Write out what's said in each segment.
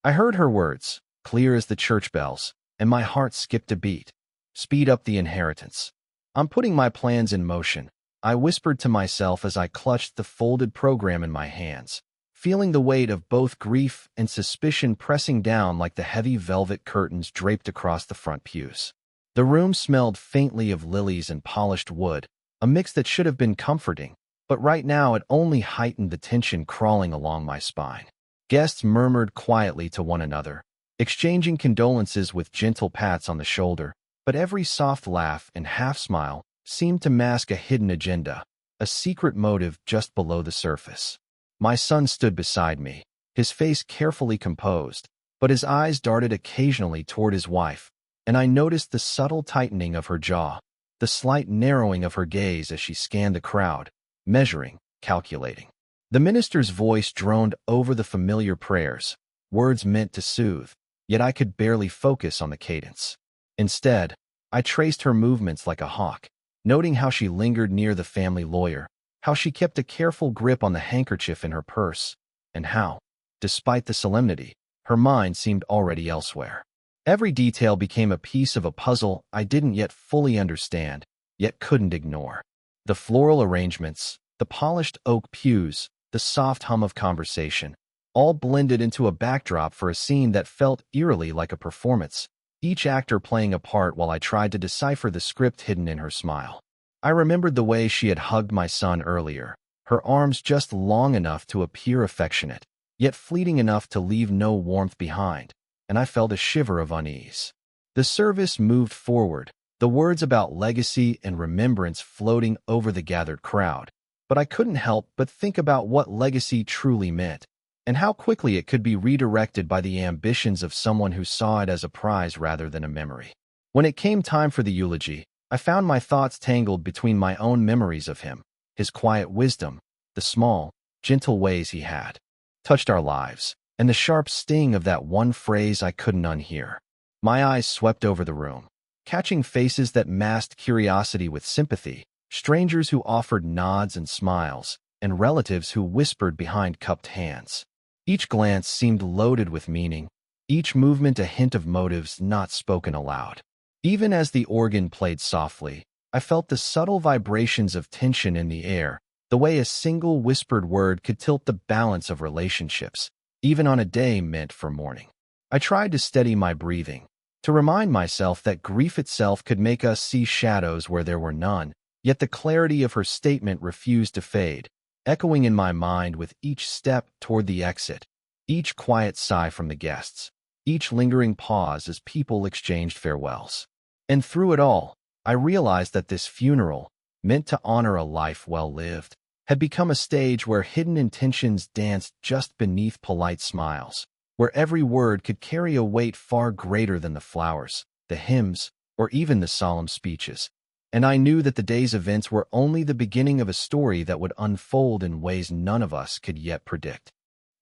I heard her words, clear as the church bells, and my heart skipped a beat. Speed up the inheritance. I'm putting my plans in motion, I whispered to myself as I clutched the folded program in my hands, feeling the weight of both grief and suspicion pressing down like the heavy velvet curtains draped across the front pews. The room smelled faintly of lilies and polished wood, a mix that should have been comforting, but right now it only heightened the tension crawling along my spine. Guests murmured quietly to one another, exchanging condolences with gentle pats on the shoulder, but every soft laugh and half-smile seemed to mask a hidden agenda, a secret motive just below the surface. My son stood beside me, his face carefully composed, but his eyes darted occasionally toward his wife, and I noticed the subtle tightening of her jaw, the slight narrowing of her gaze as she scanned the crowd, measuring, calculating. The minister's voice droned over the familiar prayers, words meant to soothe, yet I could barely focus on the cadence. Instead, I traced her movements like a hawk, noting how she lingered near the family lawyer, how she kept a careful grip on the handkerchief in her purse, and how, despite the solemnity, her mind seemed already elsewhere. Every detail became a piece of a puzzle I didn't yet fully understand, yet couldn't ignore. The floral arrangements, the polished oak pews, the soft hum of conversation, all blended into a backdrop for a scene that felt eerily like a performance, each actor playing a part while I tried to decipher the script hidden in her smile. I remembered the way she had hugged my son earlier, her arms just long enough to appear affectionate, yet fleeting enough to leave no warmth behind, and I felt a shiver of unease. The service moved forward, the words about legacy and remembrance floating over the gathered crowd, but I couldn't help but think about what legacy truly meant, and how quickly it could be redirected by the ambitions of someone who saw it as a prize rather than a memory. When it came time for the eulogy, I found my thoughts tangled between my own memories of him, his quiet wisdom, the small, gentle ways he had touched our lives, and the sharp sting of that one phrase I couldn't unhear. My eyes swept over the room, catching faces that masked curiosity with sympathy, strangers who offered nods and smiles, and relatives who whispered behind cupped hands. Each glance seemed loaded with meaning, each movement a hint of motives not spoken aloud. Even as the organ played softly, I felt the subtle vibrations of tension in the air, the way a single whispered word could tilt the balance of relationships, even on a day meant for mourning. I tried to steady my breathing, to remind myself that grief itself could make us see shadows where there were none, yet the clarity of her statement refused to fade, echoing in my mind with each step toward the exit, each quiet sigh from the guests, each lingering pause as people exchanged farewells. And through it all, I realized that this funeral, meant to honor a life well lived, had become a stage where hidden intentions danced just beneath polite smiles, where every word could carry a weight far greater than the flowers, the hymns, or even the solemn speeches. And I knew that the day's events were only the beginning of a story that would unfold in ways none of us could yet predict.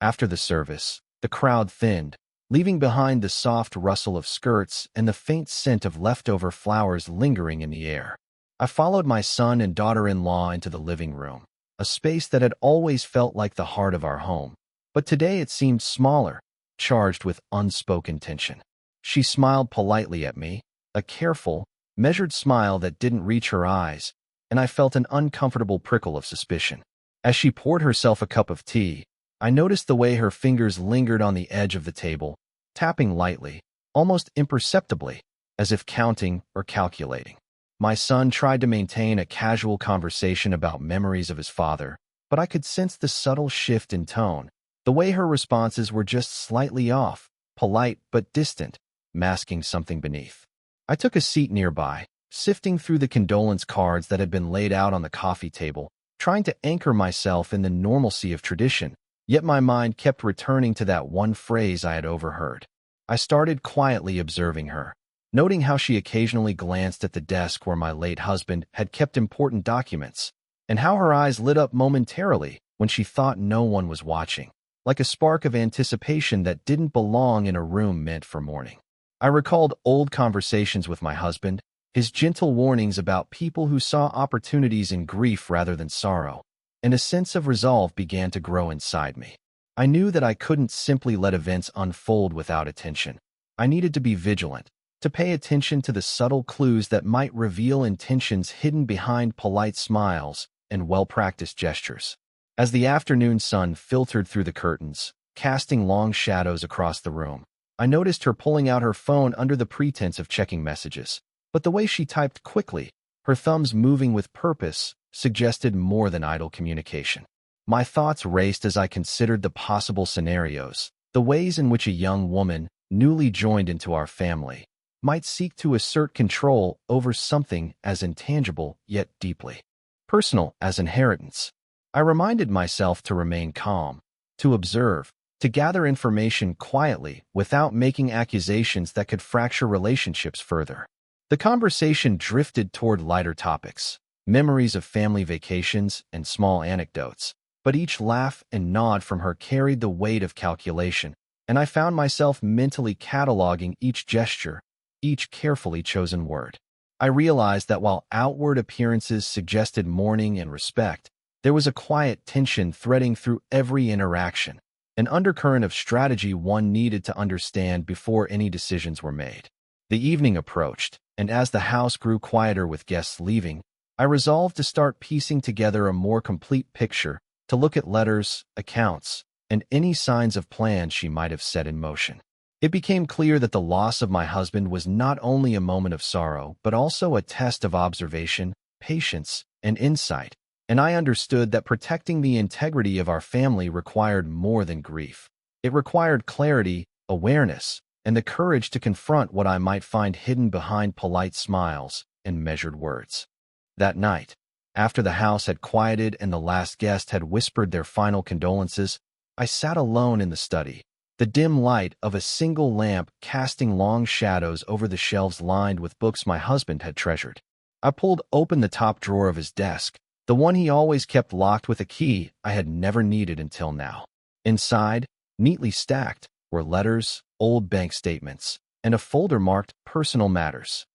After the service, the crowd thinned, leaving behind the soft rustle of skirts and the faint scent of leftover flowers lingering in the air. I followed my son and daughter-in-law into the living room, a space that had always felt like the heart of our home, but today it seemed smaller, charged with unspoken tension. She smiled politely at me, a careful, measured smile that didn't reach her eyes, and I felt an uncomfortable prickle of suspicion. As she poured herself a cup of tea, I noticed the way her fingers lingered on the edge of the table, tapping lightly, almost imperceptibly, as if counting or calculating. My son tried to maintain a casual conversation about memories of his father, but I could sense the subtle shift in tone, the way her responses were just slightly off, polite but distant, masking something beneath. I took a seat nearby, sifting through the condolence cards that had been laid out on the coffee table, trying to anchor myself in the normalcy of tradition, yet my mind kept returning to that one phrase I had overheard. I started quietly observing her, noting how she occasionally glanced at the desk where my late husband had kept important documents, and how her eyes lit up momentarily when she thought no one was watching, like a spark of anticipation that didn't belong in a room meant for mourning. I recalled old conversations with my husband, his gentle warnings about people who saw opportunities in grief rather than sorrow, and a sense of resolve began to grow inside me. I knew that I couldn't simply let events unfold without attention. I needed to be vigilant, to pay attention to the subtle clues that might reveal intentions hidden behind polite smiles and well-practiced gestures. As the afternoon sun filtered through the curtains, casting long shadows across the room, I noticed her pulling out her phone under the pretense of checking messages. But the way she typed quickly, her thumbs moving with purpose, suggested more than idle communication. My thoughts raced as I considered the possible scenarios, the ways in which a young woman, newly joined into our family, might seek to assert control over something as intangible yet deeply personal as inheritance. I reminded myself to remain calm, to observe, to gather information quietly without making accusations that could fracture relationships further. The conversation drifted toward lighter topics, memories of family vacations and small anecdotes, but each laugh and nod from her carried the weight of calculation, and I found myself mentally cataloging each gesture, each carefully chosen word. I realized that while outward appearances suggested mourning and respect, there was a quiet tension threading through every interaction, an undercurrent of strategy one needed to understand before any decisions were made. The evening approached, and as the house grew quieter with guests leaving, I resolved to start piecing together a more complete picture, to look at letters, accounts, and any signs of plans she might have set in motion. It became clear that the loss of my husband was not only a moment of sorrow, but also a test of observation, patience, and insight, and I understood that protecting the integrity of our family required more than grief. It required clarity, awareness, and the courage to confront what I might find hidden behind polite smiles and measured words. That night, after the house had quieted and the last guest had whispered their final condolences, I sat alone in the study, the dim light of a single lamp casting long shadows over the shelves lined with books my husband had treasured. I pulled open the top drawer of his desk, the one he always kept locked with a key I had never needed until now. Inside, neatly stacked, were letters, old bank statements, and a folder marked Personal Matters.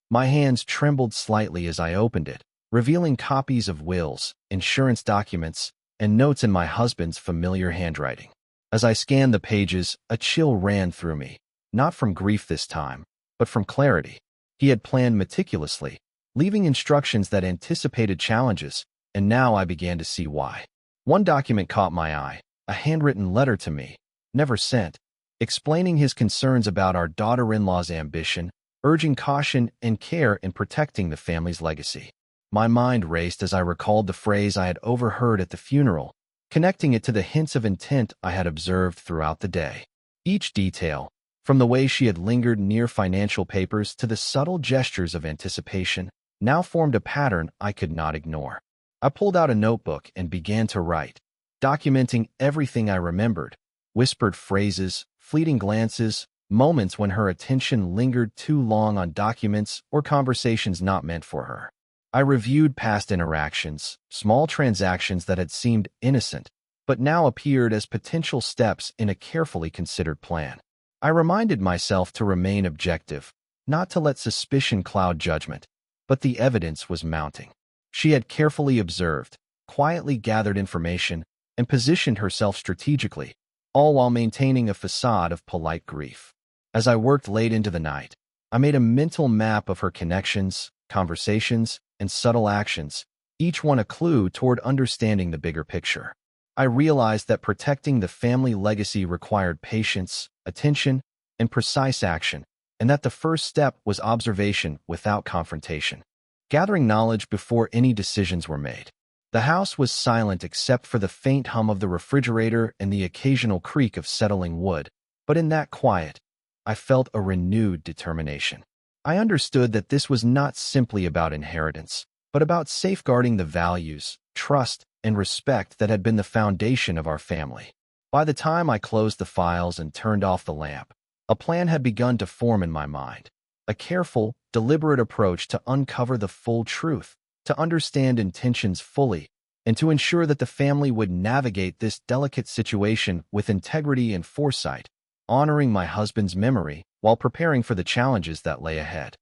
My hands trembled slightly as I opened it, revealing copies of wills, insurance documents, and notes in my husband's familiar handwriting. As I scanned the pages, a chill ran through me, not from grief this time, but from clarity. He had planned meticulously, leaving instructions that anticipated challenges, and now I began to see why. One document caught my eye, a handwritten letter to me, never sent, explaining his concerns about our daughter-in-law's ambition, urging caution and care in protecting the family's legacy. My mind raced as I recalled the phrase I had overheard at the funeral, connecting it to the hints of intent I had observed throughout the day. Each detail, from the way she had lingered near financial papers to the subtle gestures of anticipation, now formed a pattern I could not ignore. I pulled out a notebook and began to write, documenting everything I remembered, whispered phrases, fleeting glances, moments when her attention lingered too long on documents or conversations not meant for her. I reviewed past interactions, small transactions that had seemed innocent, but now appeared as potential steps in a carefully considered plan. I reminded myself to remain objective, not to let suspicion cloud judgment, but the evidence was mounting. She had carefully observed, quietly gathered information, and positioned herself strategically, all while maintaining a facade of polite grief. As I worked late into the night, I made a mental map of her connections, conversations, and subtle actions, each one a clue toward understanding the bigger picture. I realized that protecting the family legacy required patience, attention, and precise action, and that the first step was observation without confrontation, gathering knowledge before any decisions were made. The house was silent except for the faint hum of the refrigerator and the occasional creak of settling wood, but in that quiet, I felt a renewed determination. I understood that this was not simply about inheritance, but about safeguarding the values, trust, and respect that had been the foundation of our family. By the time I closed the files and turned off the lamp, a plan had begun to form in my mind, a careful, deliberate approach to uncover the full truth, to understand intentions fully, and to ensure that the family would navigate this delicate situation with integrity and foresight, honoring my husband's memory while preparing for the challenges that lay ahead.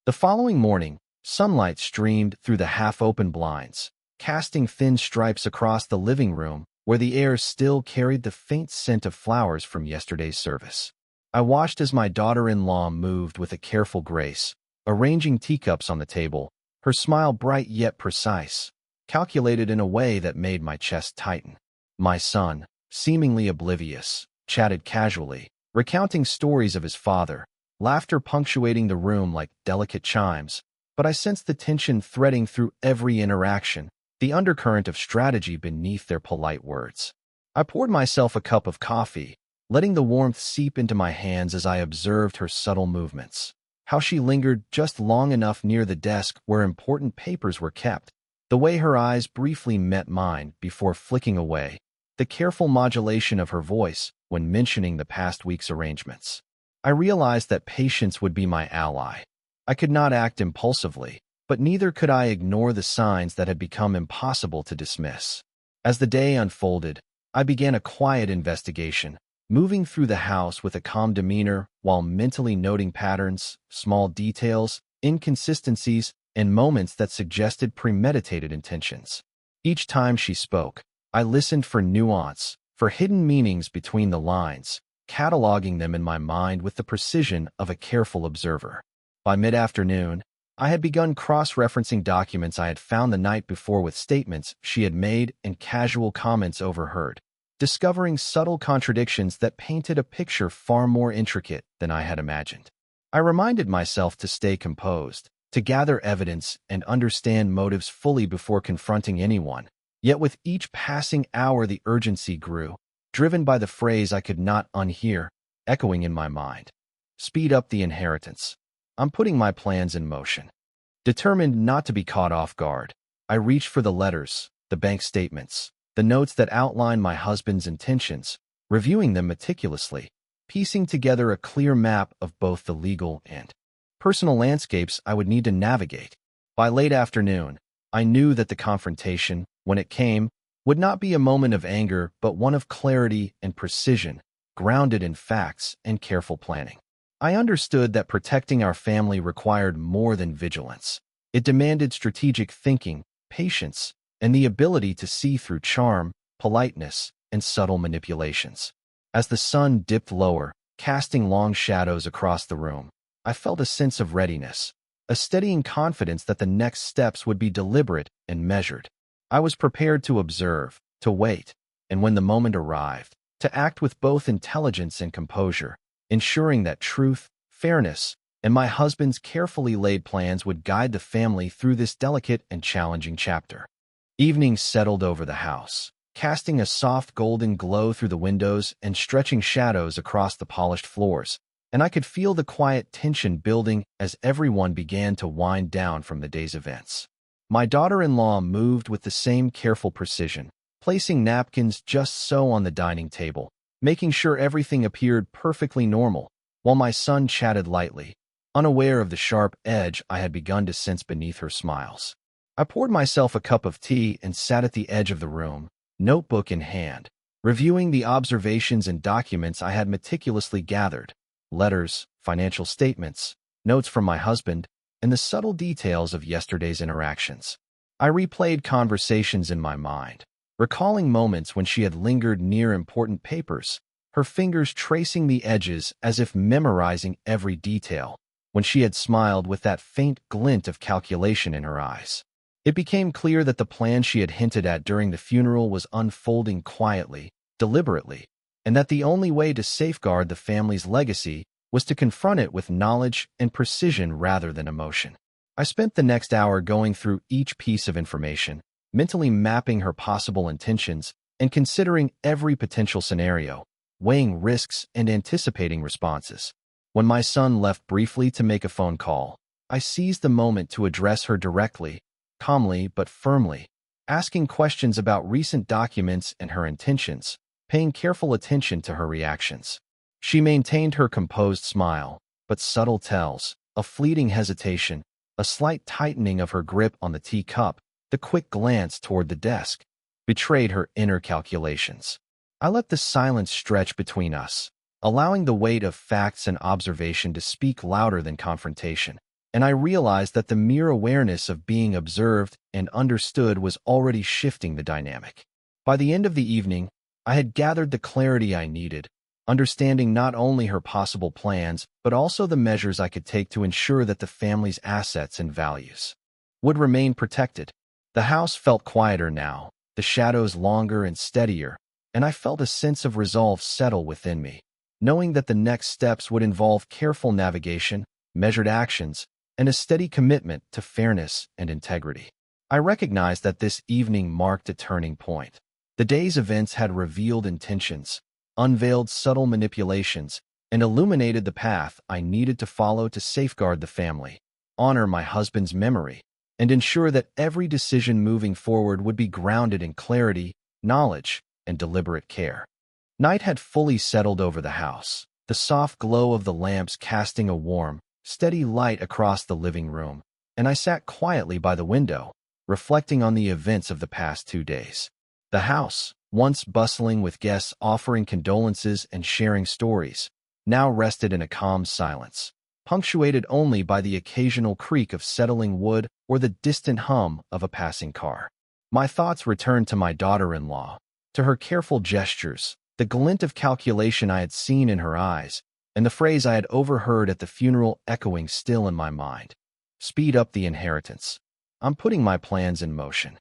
The following morning, sunlight streamed through the half-open blinds, casting thin stripes across the living room where the air still carried the faint scent of flowers from yesterday's service. I watched as my daughter-in-law moved with a careful grace, arranging teacups on the table, her smile bright yet precise, calculated in a way that made my chest tighten. My son, seemingly oblivious, chatted casually, recounting stories of his father, laughter punctuating the room like delicate chimes, but I sensed the tension threading through every interaction, the undercurrent of strategy beneath their polite words. I poured myself a cup of coffee, letting the warmth seep into my hands as I observed her subtle movements. How she lingered just long enough near the desk where important papers were kept, the way her eyes briefly met mine before flicking away, the careful modulation of her voice when mentioning the past week's arrangements. I realized that patience would be my ally. I could not act impulsively, but neither could I ignore the signs that had become impossible to dismiss. As the day unfolded, I began a quiet investigation, moving through the house with a calm demeanor while mentally noting patterns, small details, inconsistencies, and moments that suggested premeditated intentions. Each time she spoke, I listened for nuance, for hidden meanings between the lines, cataloging them in my mind with the precision of a careful observer. By mid-afternoon, I had begun cross-referencing documents I had found the night before with statements she had made and casual comments overheard, discovering subtle contradictions that painted a picture far more intricate than I had imagined. I reminded myself to stay composed, to gather evidence and understand motives fully before confronting anyone. Yet with each passing hour the urgency grew, driven by the phrase I could not unhear, echoing in my mind. Speed up the inheritance. I'm putting my plans in motion. Determined not to be caught off guard, I reached for the letters, the bank statements, the notes that outline my husband's intentions, reviewing them meticulously, piecing together a clear map of both the legal and personal landscapes I would need to navigate. By late afternoon, I knew that the confrontation, when it came, would not be a moment of anger but one of clarity and precision, grounded in facts and careful planning. I understood that protecting our family required more than vigilance. It demanded strategic thinking, patience, and the ability to see through charm, politeness, and subtle manipulations. As the sun dipped lower, casting long shadows across the room, I felt a sense of readiness, a steadying confidence that the next steps would be deliberate and measured. I was prepared to observe, to wait, and when the moment arrived, to act with both intelligence and composure, ensuring that truth, fairness, and my husband's carefully laid plans would guide the family through this delicate and challenging chapter. Evening settled over the house, casting a soft golden glow through the windows and stretching shadows across the polished floors, and I could feel the quiet tension building as everyone began to wind down from the day's events. My daughter-in-law moved with the same careful precision, placing napkins just so on the dining table, making sure everything appeared perfectly normal, while my son chatted lightly, unaware of the sharp edge I had begun to sense beneath her smiles. I poured myself a cup of tea and sat at the edge of the room, notebook in hand, reviewing the observations and documents I had meticulously gathered, letters, financial statements, notes from my husband, and the subtle details of yesterday's interactions. I replayed conversations in my mind, recalling moments when she had lingered near important papers, her fingers tracing the edges as if memorizing every detail, when she had smiled with that faint glint of calculation in her eyes. It became clear that the plan she had hinted at during the funeral was unfolding quietly, deliberately, and that the only way to safeguard the family's legacy was to confront it with knowledge and precision rather than emotion. I spent the next hour going through each piece of information, mentally mapping her possible intentions and considering every potential scenario, weighing risks and anticipating responses. When my son left briefly to make a phone call, I seized the moment to address her directly, calmly but firmly, asking questions about recent documents and her intentions, paying careful attention to her reactions. She maintained her composed smile, but subtle tells, a fleeting hesitation, a slight tightening of her grip on the teacup, the quick glance toward the desk, betrayed her inner calculations. I let the silence stretch between us, allowing the weight of facts and observation to speak louder than confrontation, and I realized that the mere awareness of being observed and understood was already shifting the dynamic. By the end of the evening, I had gathered the clarity I needed, understanding not only her possible plans, but also the measures I could take to ensure that the family's assets and values would remain protected. The house felt quieter now, the shadows longer and steadier, and I felt a sense of resolve settle within me, knowing that the next steps would involve careful navigation, measured actions, and a steady commitment to fairness and integrity. I recognized that this evening marked a turning point. The day's events had revealed intentions, unveiled subtle manipulations, and illuminated the path I needed to follow to safeguard the family, honor my husband's memory, and ensure that every decision moving forward would be grounded in clarity, knowledge, and deliberate care. Night had fully settled over the house, the soft glow of the lamps casting a warm, steady light across the living room, and I sat quietly by the window, reflecting on the events of the past 2 days. The house, once bustling with guests offering condolences and sharing stories, now rested in a calm silence, punctuated only by the occasional creak of settling wood or the distant hum of a passing car. My thoughts returned to my daughter-in-law, to her careful gestures, the glint of calculation I had seen in her eyes, and the phrase I had overheard at the funeral echoing still in my mind. Speed up the inheritance. I'm putting my plans in motion.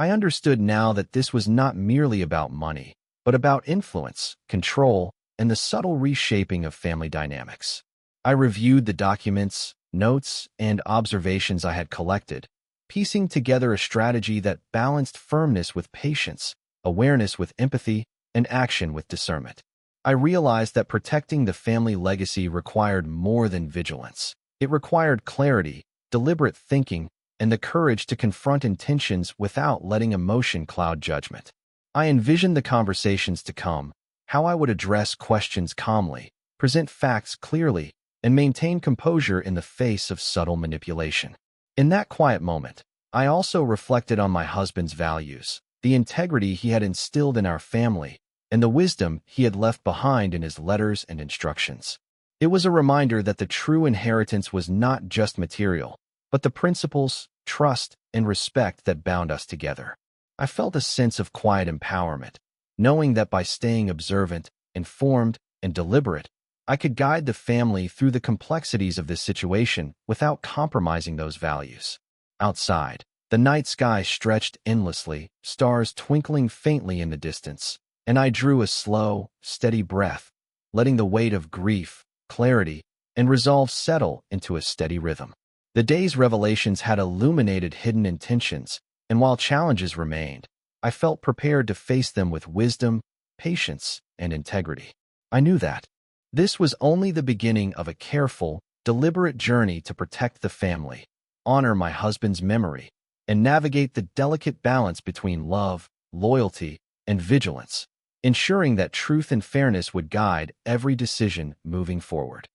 I understood now that this was not merely about money, but about influence, control, and the subtle reshaping of family dynamics. I reviewed the documents, notes, and observations I had collected, piecing together a strategy that balanced firmness with patience, awareness with empathy, and action with discernment. I realized that protecting the family legacy required more than vigilance. It required clarity, deliberate thinking, and the courage to confront intentions without letting emotion cloud judgment. I envisioned the conversations to come, how I would address questions calmly, present facts clearly, and maintain composure in the face of subtle manipulation. In that quiet moment, I also reflected on my husband's values, the integrity he had instilled in our family, and the wisdom he had left behind in his letters and instructions. It was a reminder that the true inheritance was not just material, but the principles, trust, and respect that bound us together. I felt a sense of quiet empowerment, knowing that by staying observant, informed, and deliberate, I could guide the family through the complexities of this situation without compromising those values. Outside, the night sky stretched endlessly, stars twinkling faintly in the distance, and I drew a slow, steady breath, letting the weight of grief, clarity, and resolve settle into a steady rhythm. The day's revelations had illuminated hidden intentions, and while challenges remained, I felt prepared to face them with wisdom, patience, and integrity. I knew that this was only the beginning of a careful, deliberate journey to protect the family, honor my husband's memory, and navigate the delicate balance between love, loyalty, and vigilance, ensuring that truth and fairness would guide every decision moving forward.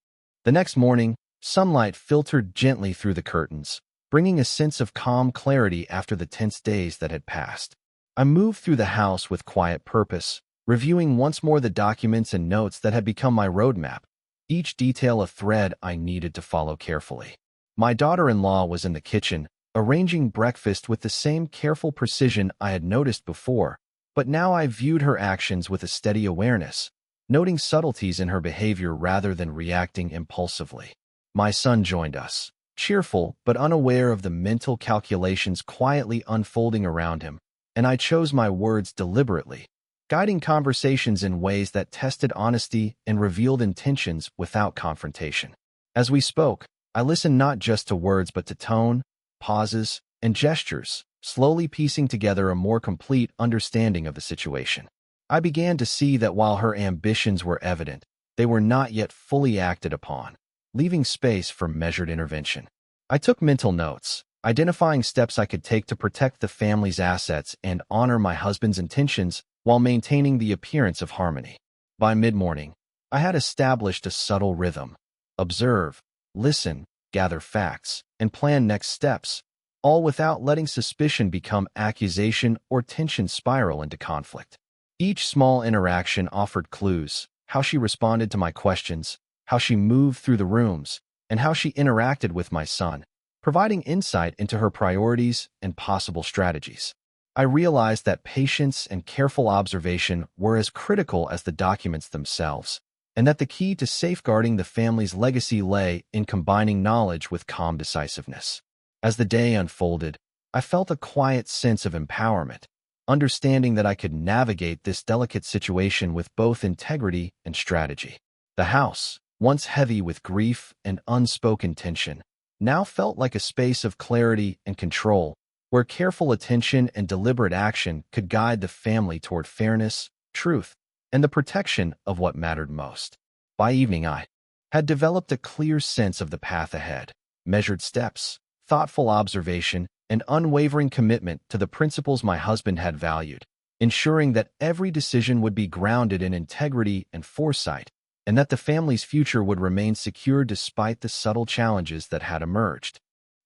The next morning, sunlight filtered gently through the curtains, bringing a sense of calm clarity after the tense days that had passed. I moved through the house with quiet purpose, reviewing once more the documents and notes that had become my roadmap, each detail a thread I needed to follow carefully. My daughter-in-law was in the kitchen, arranging breakfast with the same careful precision I had noticed before, but now I viewed her actions with a steady awareness, noting subtleties in her behavior rather than reacting impulsively. My son joined us, cheerful but unaware of the mental calculations quietly unfolding around him, and I chose my words deliberately, guiding conversations in ways that tested honesty and revealed intentions without confrontation. As we spoke, I listened not just to words but to tone, pauses, and gestures, slowly piecing together a more complete understanding of the situation. I began to see that while her ambitions were evident, they were not yet fully acted upon, leaving space for measured intervention. I took mental notes, identifying steps I could take to protect the family's assets and honor my husband's intentions while maintaining the appearance of harmony. By mid-morning, I had established a subtle rhythm: observe, listen, gather facts, and plan next steps, all without letting suspicion become accusation or tension spiral into conflict. Each small interaction offered clues: how she responded to my questions, how she moved through the rooms, and how she interacted with my son, providing insight into her priorities and possible strategies. I realized that patience and careful observation were as critical as the documents themselves, and that the key to safeguarding the family's legacy lay in combining knowledge with calm decisiveness. As the day unfolded, I felt a quiet sense of empowerment, understanding that I could navigate this delicate situation with both integrity and strategy. The house, once heavy with grief and unspoken tension, now felt like a space of clarity and control, where careful attention and deliberate action could guide the family toward fairness, truth, and the protection of what mattered most. By evening, I had developed a clear sense of the path ahead, measured steps, thoughtful observation, and unwavering commitment to the principles my husband had valued, ensuring that every decision would be grounded in integrity and foresight, and that the family's future would remain secure despite the subtle challenges that had emerged.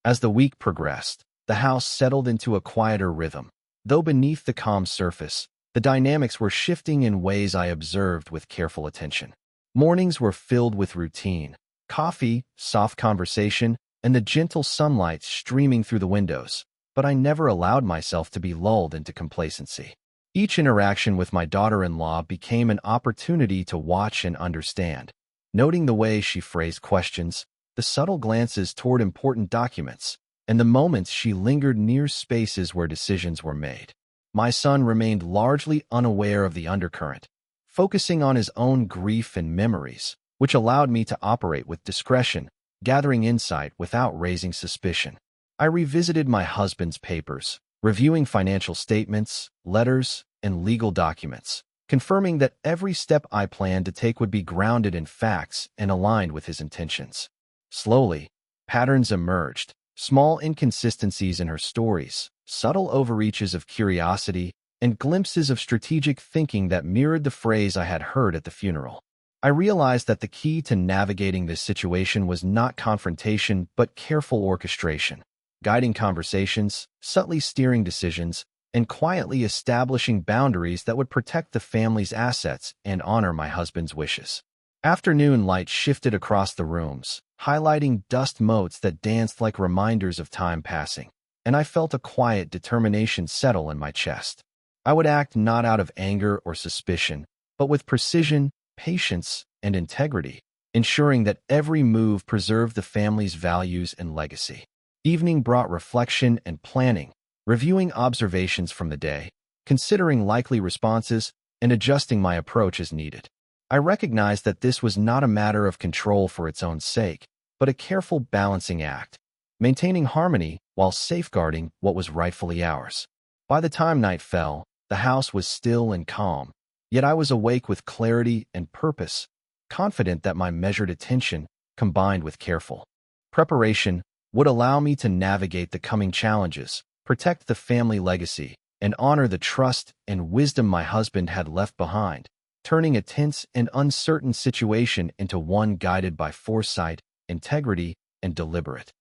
As the week progressed, the house settled into a quieter rhythm, though beneath the calm surface, the dynamics were shifting in ways I observed with careful attention. Mornings were filled with routine, coffee, soft conversation, and the gentle sunlight streaming through the windows, but I never allowed myself to be lulled into complacency. Each interaction with my daughter-in-law became an opportunity to watch and understand, noting the way she phrased questions, the subtle glances toward important documents, and the moments she lingered near spaces where decisions were made. My son remained largely unaware of the undercurrent, focusing on his own grief and memories, which allowed me to operate with discretion, gathering insight without raising suspicion. I revisited my husband's papers, reviewing financial statements, letters, and legal documents, confirming that every step I planned to take would be grounded in facts and aligned with his intentions. Slowly, patterns emerged, small inconsistencies in her stories, subtle overreaches of curiosity, and glimpses of strategic thinking that mirrored the phrase I had heard at the funeral. I realized that the key to navigating this situation was not confrontation but careful orchestration, guiding conversations, subtly steering decisions, and quietly establishing boundaries that would protect the family's assets and honor my husband's wishes. Afternoon light shifted across the rooms, highlighting dust motes that danced like reminders of time passing, and I felt a quiet determination settle in my chest. I would act not out of anger or suspicion, but with precision, patience, and integrity, ensuring that every move preserved the family's values and legacy. Evening brought reflection and planning, reviewing observations from the day, considering likely responses, and adjusting my approach as needed. I recognized that this was not a matter of control for its own sake, but a careful balancing act, maintaining harmony while safeguarding what was rightfully ours. By the time night fell, the house was still and calm, yet I was awake with clarity and purpose, confident that my measured attention, combined with careful preparation, would allow me to navigate the coming challenges, protect the family legacy, and honor the trust and wisdom my husband had left behind, turning a tense and uncertain situation into one guided by foresight, integrity, and deliberate.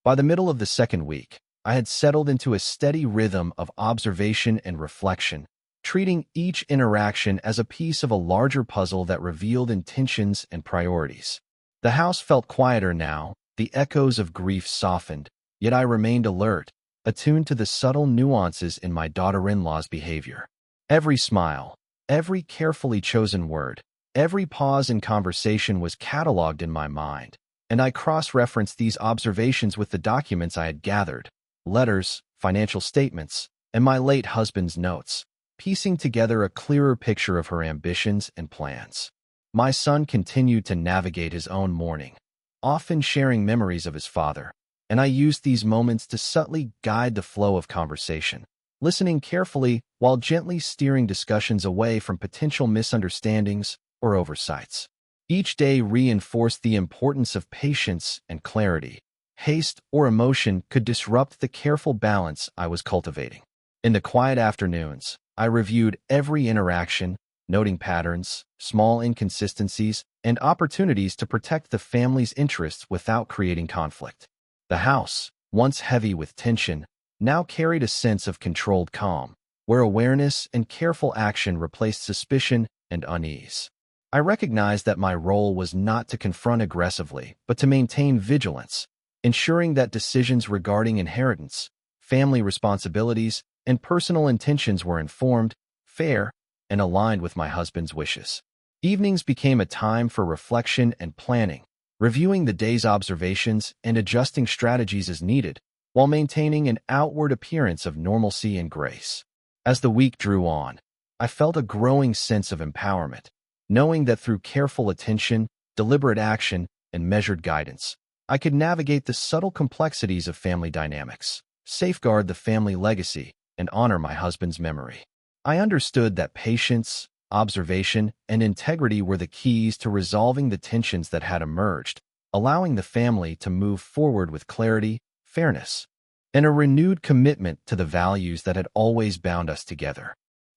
By the middle of the second week, I had settled into a steady rhythm of observation and reflection, treating each interaction as a piece of a larger puzzle that revealed intentions and priorities. The house felt quieter now, the echoes of grief softened, yet I remained alert, attuned to the subtle nuances in my daughter-in-law's behavior. Every smile, every carefully chosen word, every pause in conversation was cataloged in my mind, and I cross-referenced these observations with the documents I had gathered, letters, financial statements, and my late husband's notes, piecing together a clearer picture of her ambitions and plans. My son continued to navigate his own mourning, often sharing memories of his father, and I used these moments to subtly guide the flow of conversation, listening carefully while gently steering discussions away from potential misunderstandings or oversights. Each day reinforced the importance of patience and clarity. Haste or emotion could disrupt the careful balance I was cultivating. In the quiet afternoons, I reviewed every interaction, noting patterns, small inconsistencies, and opportunities to protect the family's interests without creating conflict. The house, once heavy with tension, now carried a sense of controlled calm, where awareness and careful action replaced suspicion and unease. I recognized that my role was not to confront aggressively, but to maintain vigilance, ensuring that decisions regarding inheritance, family responsibilities, and personal intentions were informed, fair, and aligned with my husband's wishes. Evenings became a time for reflection and planning, reviewing the day's observations and adjusting strategies as needed, while maintaining an outward appearance of normalcy and grace. As the week drew on, I felt a growing sense of empowerment, knowing that through careful attention, deliberate action, and measured guidance, I could navigate the subtle complexities of family dynamics, safeguard the family legacy, and honor my husband's memory. I understood that patience, observation, and integrity were the keys to resolving the tensions that had emerged, allowing the family to move forward with clarity, fairness, and a renewed commitment to the values that had always bound us together.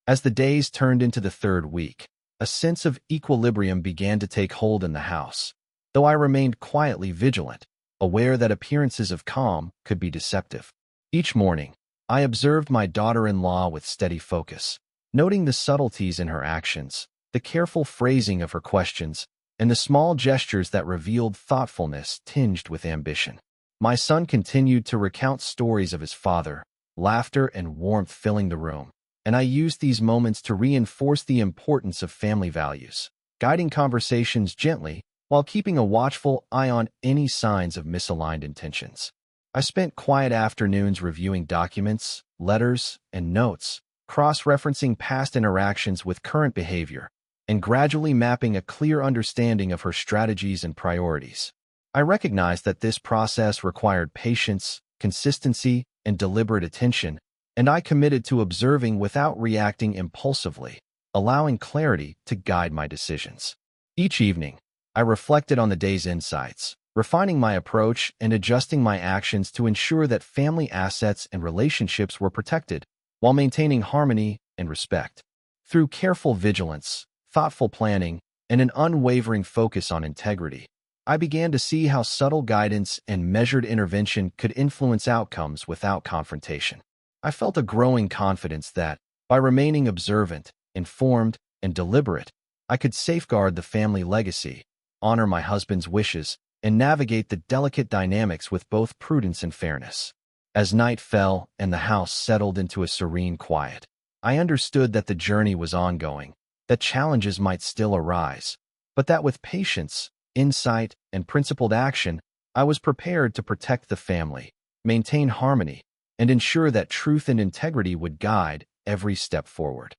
As the days turned into the third week, a sense of equilibrium began to take hold in the house, though I remained quietly vigilant, aware that appearances of calm could be deceptive. Each morning, I observed my daughter-in-law with steady focus, noting the subtleties in her actions, the careful phrasing of her questions, and the small gestures that revealed thoughtfulness tinged with ambition. My son continued to recount stories of his father, laughter and warmth filling the room, and I used these moments to reinforce the importance of family values, guiding conversations gently while keeping a watchful eye on any signs of misaligned intentions. I spent quiet afternoons reviewing documents, letters, and notes, cross-referencing past interactions with current behavior, and gradually mapping a clear understanding of her strategies and priorities. I recognized that this process required patience, consistency, and deliberate attention, and I committed to observing without reacting impulsively, allowing clarity to guide my decisions. Each evening, I reflected on the day's insights, refining my approach and adjusting my actions to ensure that family assets and relationships were protected while maintaining harmony and respect. Through careful vigilance, thoughtful planning, and an unwavering focus on integrity, I began to see how subtle guidance and measured intervention could influence outcomes without confrontation. I felt a growing confidence that, by remaining observant, informed, and deliberate, I could safeguard the family legacy, honor my husband's wishes, and navigate the delicate dynamics with both prudence and fairness. As night fell and the house settled into a serene quiet, I understood that the journey was ongoing, that challenges might still arise, but that with patience, insight, and principled action, I was prepared to protect the family, maintain harmony, and ensure that truth and integrity would guide every step forward.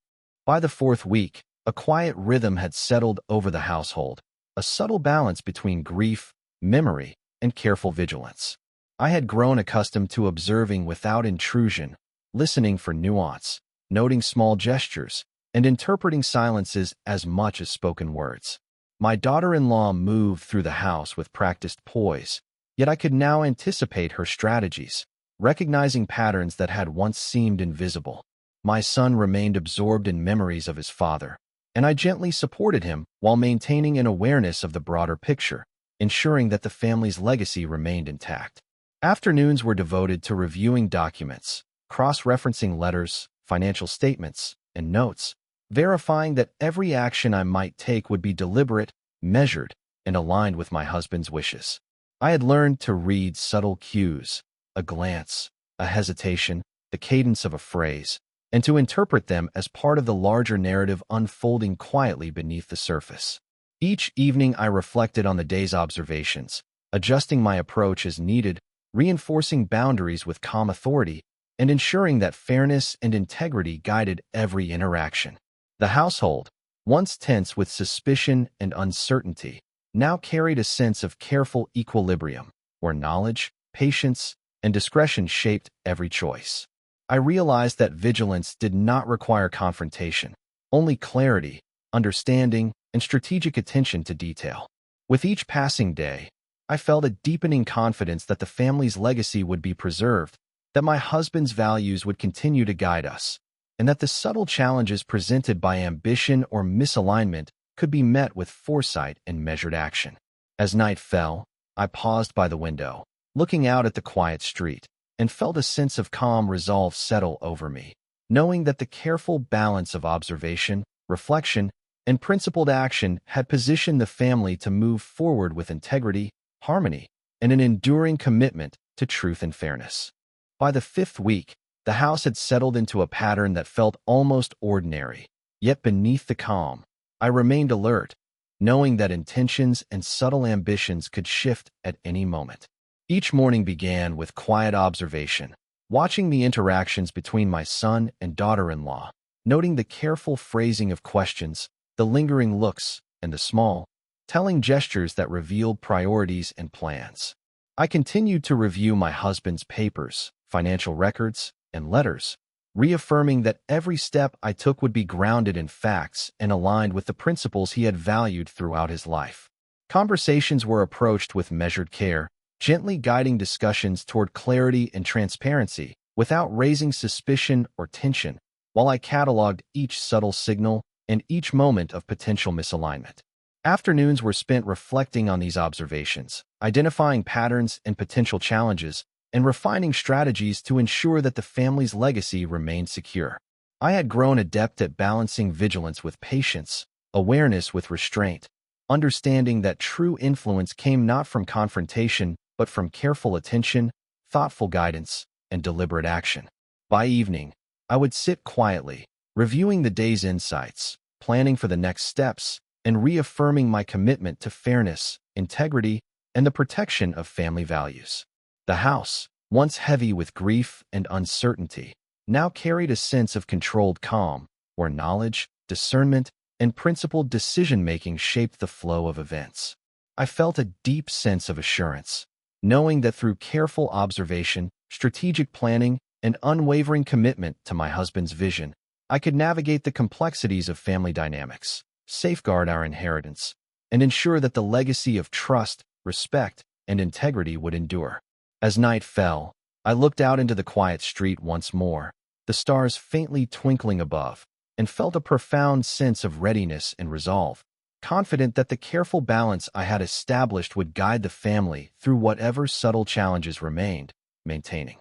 By the fourth week, a quiet rhythm had settled over the household, a subtle balance between grief, memory, and careful vigilance. I had grown accustomed to observing without intrusion, listening for nuance, noting small gestures, and interpreting silences as much as spoken words. My daughter-in-law moved through the house with practiced poise, yet I could now anticipate her strategies, recognizing patterns that had once seemed invisible. My son remained absorbed in memories of his father, and I gently supported him while maintaining an awareness of the broader picture, ensuring that the family's legacy remained intact. Afternoons were devoted to reviewing documents, cross-referencing letters, financial statements, and notes, verifying that every action I might take would be deliberate, measured, and aligned with my husband's wishes. I had learned to read subtle cues, a glance, a hesitation, the cadence of a phrase, and to interpret them as part of the larger narrative unfolding quietly beneath the surface. Each evening I reflected on the day's observations, adjusting my approach as needed, reinforcing boundaries with calm authority, and ensuring that fairness and integrity guided every interaction. The household, once tense with suspicion and uncertainty, now carried a sense of careful equilibrium, where knowledge, patience, and discretion shaped every choice. I realized that vigilance did not require confrontation, only clarity, understanding, and strategic attention to detail. With each passing day, I felt a deepening confidence that the family's legacy would be preserved, that my husband's values would continue to guide us, and that the subtle challenges presented by ambition or misalignment could be met with foresight and measured action. As night fell, I paused by the window, looking out at the quiet street, and felt a sense of calm resolve settle over me, knowing that the careful balance of observation, reflection, and principled action had positioned the family to move forward with integrity, harmony, and an enduring commitment to truth and fairness. By the fifth week, The house had settled into a pattern that felt almost ordinary. Yet beneath the calm, I remained alert, knowing that intentions and subtle ambitions could shift at any moment. Each morning began with quiet observation, watching the interactions between my son and daughter-in-law, noting the careful phrasing of questions, the lingering looks, and the small, telling gestures that revealed priorities and plans. I continued to review my husband's papers, financial records, and letters, reaffirming that every step I took would be grounded in facts and aligned with the principles he had valued throughout his life. Conversations were approached with measured care, gently guiding discussions toward clarity and transparency without raising suspicion or tension, while I cataloged each subtle signal and each moment of potential misalignment. Afternoons were spent reflecting on these observations, identifying patterns and potential challenges, and refining strategies to ensure that the family's legacy remained secure. I had grown adept at balancing vigilance with patience, awareness with restraint, understanding that true influence came not from confrontation, but from careful attention, thoughtful guidance, and deliberate action. By evening, I would sit quietly, reviewing the day's insights, planning for the next steps, and reaffirming my commitment to fairness, integrity, and the protection of family values. The house, once heavy with grief and uncertainty, now carried a sense of controlled calm, where knowledge, discernment, and principled decision-making shaped the flow of events. I felt a deep sense of assurance, knowing that through careful observation, strategic planning, and unwavering commitment to my husband's vision, I could navigate the complexities of family dynamics, safeguard our inheritance, and ensure that the legacy of trust, respect, and integrity would endure. As night fell, I looked out into the quiet street once more, the stars faintly twinkling above, and felt a profound sense of readiness and resolve, confident that the careful balance I had established would guide the family through whatever subtle challenges remained, maintaining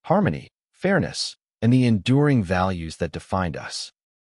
harmony, fairness, and the enduring values that defined us.